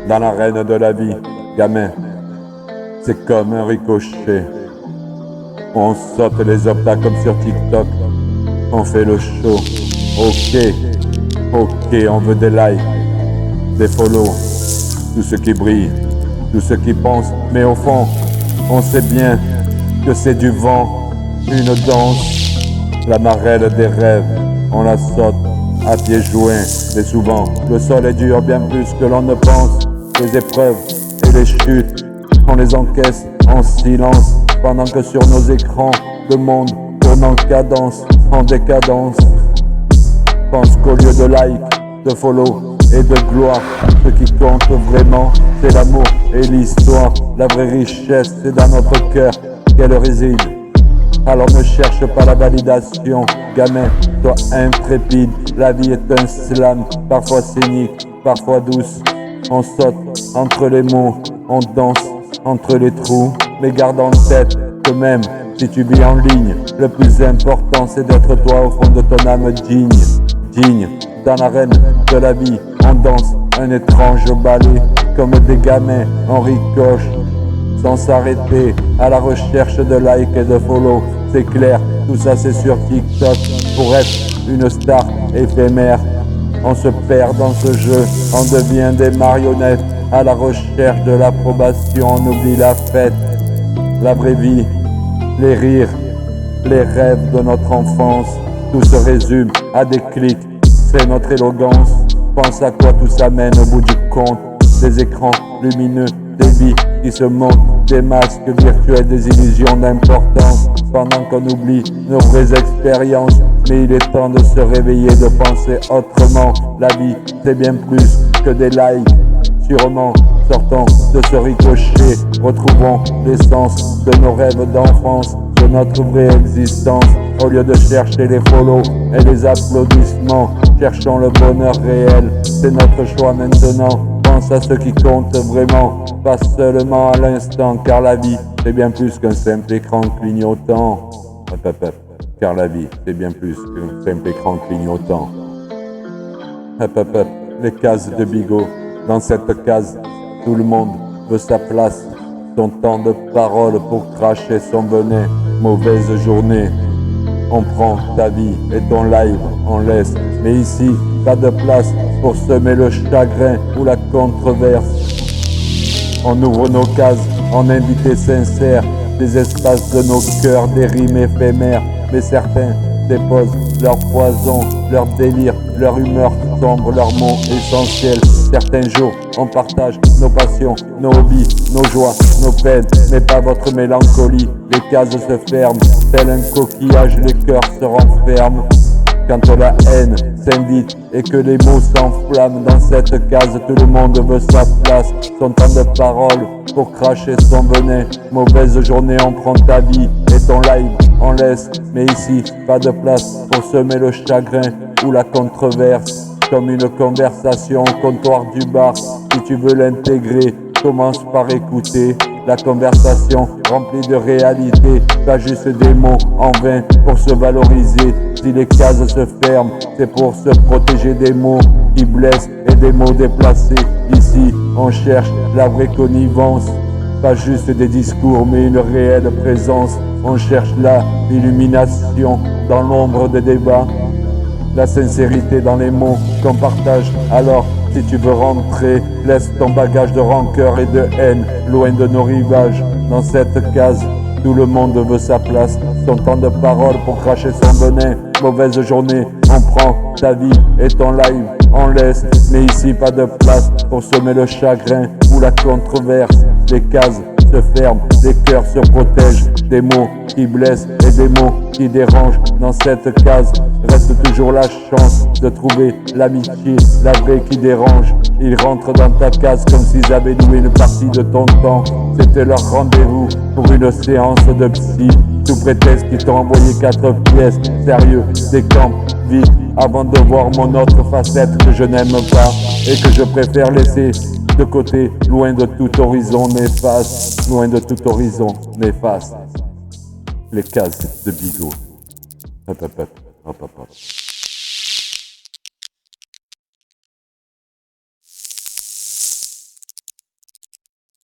dans l'arène de la vie, gamin. C'est comme un ricochet. On saute les obstacles comme sur TikTok. On fait le show. Ok, on veut des likes, des follow, tout ce qui brille, tout ce qui pense. Mais au fond, on sait bien que c'est du vent, une danse, la marelle des rêves. On la saute à pieds joints, mais souvent le sol est dur bien plus que l'on ne pense. Les épreuves et les chutes, on les encaisse en silence, pendant que sur nos écrans, le monde tourne en cadence, en décadence. Pense qu'au lieu de like, de follow et de gloire, ce qui compte vraiment, c'est l'amour et l'histoire. La vraie richesse, c'est dans notre cœur qu'elle réside. Alors ne cherche pas la validation, gamin, sois intrépide. La vie est un slam, parfois cynique, parfois douce. On saute entre les mots, on danse entre les trous. Mais garde en tête que même si tu vis en ligne, le plus important c'est d'être toi au fond de ton âme digne. Dans l'arène de la vie, on danse un étrange ballet. Comme des gamins, on ricoche sans s'arrêter à la recherche de likes et de follow. C'est clair, tout ça c'est sur TikTok. Pour être une star éphémère, on se perd dans ce jeu, on devient des marionnettes à la recherche de l'approbation. On oublie la fête, la vraie vie, les rires, les rêves de notre enfance. Tout se résume à des clics, c'est notre élégance. Pense à quoi tout ça mène au bout du compte. Des écrans lumineux, des vies qui se montent, des masques virtuels, des illusions d'importance. Pendant qu'on oublie nos vraies expériences, mais il est temps de se réveiller, de penser autrement. La vie, c'est bien plus que des likes. Sûrement, sortons de ce ricochet, retrouvons l'essence de nos rêves d'enfance, de notre vraie existence. Au lieu de chercher les follow et les applaudissements, cherchons le bonheur réel, c'est notre choix maintenant. Pense à ce qui compte vraiment, pas seulement à l'instant, car la vie c'est bien plus qu'un simple écran clignotant. Car la vie c'est bien plus qu'un simple écran clignotant. Les cases de Bigot. Dans cette case, tout le monde veut sa place, son temps de parole pour cracher son venin. Mauvaise journée, on prend ta vie et ton live, on laisse. Mais ici, pas de place pour semer le chagrin ou la controverse. On ouvre nos cases en invités sincères, des espaces de nos cœurs, des rimes éphémères. Mais certains déposent leur poison, leur délire, leur humeur sombre, leurs mots essentiels. Certains jours, on partage nos passions, nos hobbies, nos joies, nos peines, mais pas votre mélancolie. Les cases se ferment, tel un coquillage, les cœurs se renferment. Quand la haine s'invite et que les mots s'enflamment, dans cette case, tout le monde veut sa place, son temps de parole pour cracher son venin. Mauvaise journée, on prend ta vie et ton live, on laisse. Mais ici, pas de place pour semer le chagrin ou la controverse. Comme une conversation au comptoir du bar, si tu veux l'intégrer, commence par écouter. La conversation remplie de réalité, pas juste des mots en vain pour se valoriser. Si les cases se ferment, c'est pour se protéger des mots qui blessent et des mots déplacés. Ici, on cherche la vraie connivence, pas juste des discours mais une réelle présence. On cherche là l'illumination dans l'ombre des débats, la sincérité dans les mots qu'on partage. Alors, si tu veux rentrer, laisse ton bagage de rancœur et de haine loin de nos rivages. Dans cette case, tout le monde veut sa place, son temps de parole pour cracher son venin. Mauvaise journée, on prend ta vie et ton live, on laisse. Mais ici, pas de place pour semer le chagrin ou la controverse. Les cases se ferment, les cœurs se protègent, des mots qui blessent et des mots qui dérangent. Dans cette case, reste toujours la chance de trouver l'amitié, la vraie qui dérange. Ils rentrent dans ta case comme s'ils avaient loué une partie de ton temps. C'était leur rendez-vous pour une séance de psy, sous prétexte qu'ils t'ont envoyé 4 pièces. Sérieux, décampe vite avant de voir mon autre facette que je n'aime pas et que je préfère laisser de côté, loin de tout horizon néfaste, loin de tout horizon néfaste. Les cases de Bigot. Hop, hop, hop, hop, hop, hop.